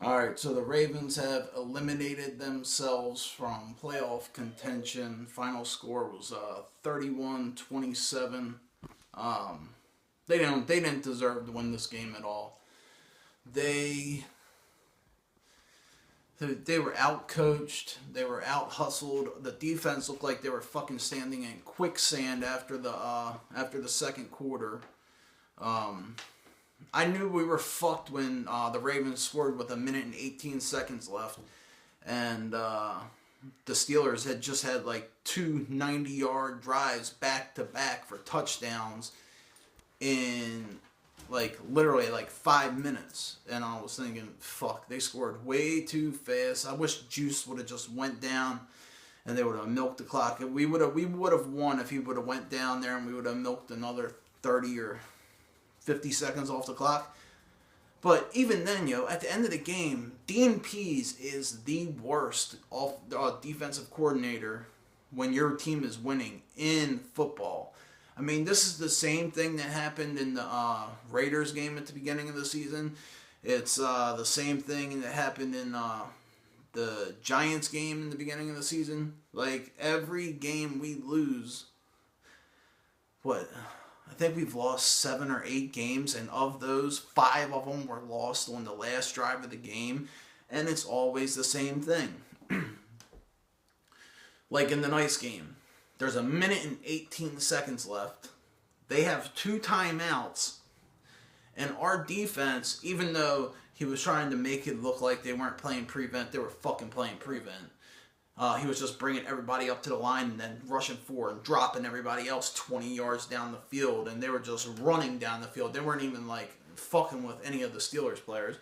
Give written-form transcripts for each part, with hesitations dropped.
All right, so the Ravens have eliminated themselves from playoff contention. Final score was 31-27. Um, they didn't deserve to win this game at all. They they were out coached. They were out hustled. The defense looked like they were fucking standing in quicksand after the second quarter. Um, I knew we were fucked when the Ravens scored with 1 minute and 18 seconds left, and the Steelers had just had like two 90-yard drives back to back for touchdowns in like literally like 5 minutes, and I was thinking, fuck, they scored way too fast. I wish Juice would have just went down and they would have milked the clock. We would have won if he would have went down there and we would have milked another 30 or 50 seconds off the clock. But even then, at the end of the game, Dean Pease is the worst defensive coordinator when your team is winning in football. I mean, this is the same thing that happened in the Raiders game at the beginning of the season. It's the same thing that happened in the Giants game in the beginning of the season. Like, every game we lose, I think we've lost 7 or 8 games, and of those, 5 of them were lost on the last drive of the game, and it's always the same thing. Like in the Nice game, there's 1 minute and 18 seconds left. They have 2 timeouts, and our defense, even though he was trying to make it look like they weren't playing prevent, they were fucking playing prevent. He was just bringing everybody up to the line and then rushing forward and dropping everybody else 20 yards down the field. And they were just running down the field. They weren't even like fucking with any of the Steelers players.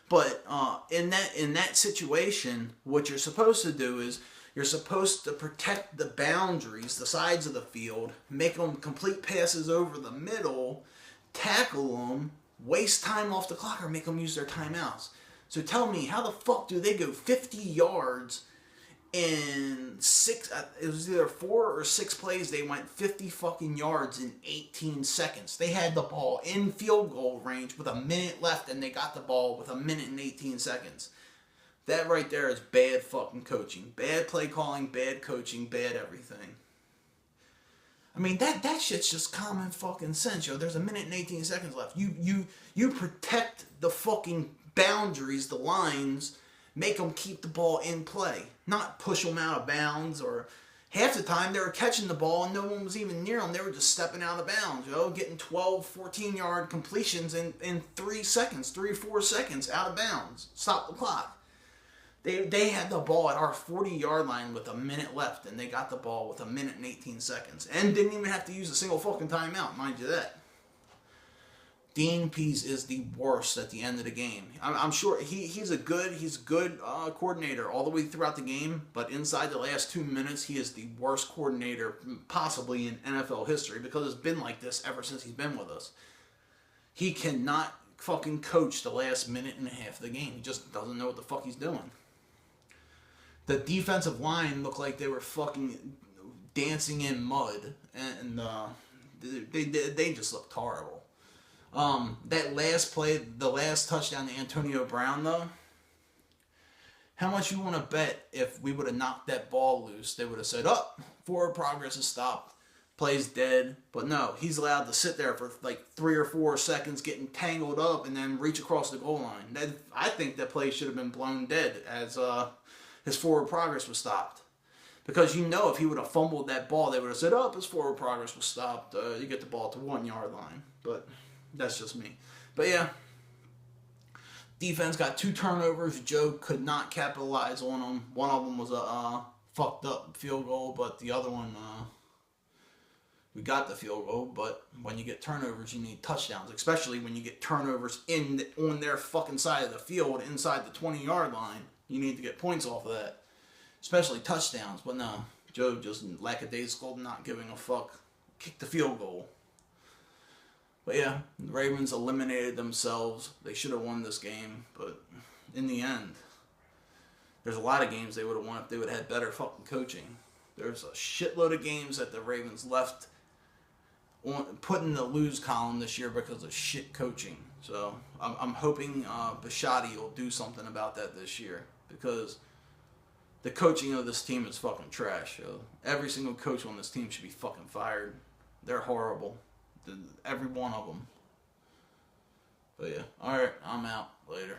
But in that situation, what you're supposed to do is you're supposed to protect the boundaries, the sides of the field, make them complete passes over the middle, tackle them, waste time off the clock, or make them use their timeouts. So tell me, how the fuck do they go 50 yards in 6, it was either 4 or 6 plays, they went 50 fucking yards in 18 seconds. They had the ball in field goal range with a minute left, and they got the ball with 1 minute and 18 seconds. That right there is bad fucking coaching. Bad play calling, bad coaching, bad everything. I mean, that shit's just common fucking sense, There's 1 minute and 18 seconds left. You protect the fucking boundaries, the lines, make them keep the ball in play, not push them out of bounds. Or half the time they were catching the ball and no one was even near them. They were just stepping out of bounds, getting 12, 14-yard completions in 3 seconds, 3 or 4 seconds out of bounds. Stop the clock. They had the ball at our 40-yard line with a minute left, and they got the ball with 1 minute and 18 seconds, and didn't even have to use a single fucking timeout, mind you that. Dean Pease is the worst at the end of the game. I'm sure he's a good coordinator all the way throughout the game, but inside the last 2 minutes, he is the worst coordinator possibly in NFL history, because it's been like this ever since he's been with us. He cannot fucking coach the last minute and a half of the game. He just doesn't know what the fuck he's doing. The defensive line looked like they were fucking dancing in mud, and they just looked horrible. That last play, the last touchdown to Antonio Brown, though, how much you want to bet if we would have knocked that ball loose, they would have said, forward progress is stopped, play's dead. But no, he's allowed to sit there for like 3 or 4 seconds getting tangled up and then reach across the goal line. I think that play should have been blown dead as his forward progress was stopped. Because if he would have fumbled that ball, they would have said, his forward progress was stopped. You get the ball to 1-yard line. But that's just me. But yeah, defense got 2 turnovers. Joe could not capitalize on them. One of them was a fucked up field goal, but the other one, we got the field goal. But when you get turnovers, you need touchdowns, especially when you get turnovers on their fucking side of the field, inside the 20-yard line. You need to get points off of that, especially touchdowns. But no, Joe just lackadaisical, not giving a fuck, kicked the field goal. But yeah, the Ravens eliminated themselves. They should have won this game, but in the end, there's a lot of games they would have won if they would have had better fucking coaching. There's a shitload of games that the Ravens left put in the lose column this year because of shit coaching. So I'm hoping Bisciotti will do something about that this year, because the coaching of this team is fucking trash. Yo. Every single coach on this team should be fucking fired. They're horrible. Every one of them. But yeah, alright, I'm out. Later.